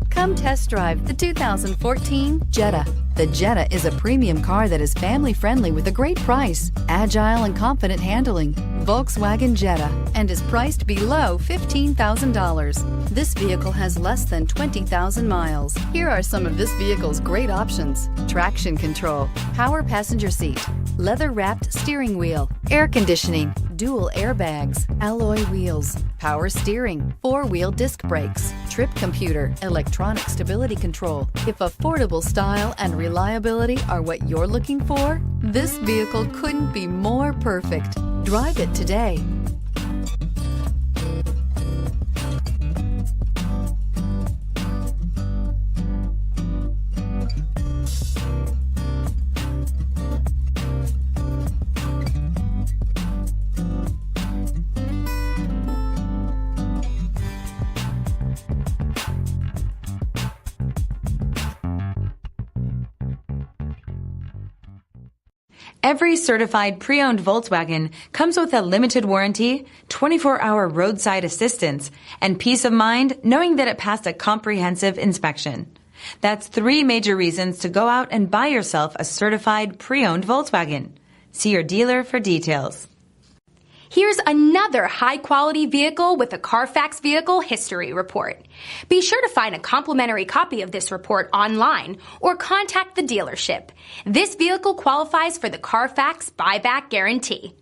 Come test drive the 2014 Jetta. The Jetta is a premium car that is family-friendly with a great price, agile and confident handling. Volkswagen Jetta, and is priced below $15,000. This vehicle has less than 20,000 miles. Here are some of this vehicle's great options: traction control, power passenger seat, leather-wrapped steering wheel, air conditioning, dual airbags, alloy wheels, power steering, four-wheel disc brakes, trip computer, electronic stability control. If affordable style and reliability are what you're looking for, this vehicle couldn't be more perfect. Drive it today. Every certified pre-owned Volkswagen comes with a limited warranty, 24-hour roadside assistance, and peace of mind knowing that it passed a comprehensive inspection. That's 3 major reasons to go out and buy yourself a certified pre-owned Volkswagen. See your dealer for details. Here's another high-quality vehicle with a Carfax Vehicle History Report. Be sure to find a complimentary copy of this report online or contact the dealership. This vehicle qualifies for the Carfax Buyback Guarantee.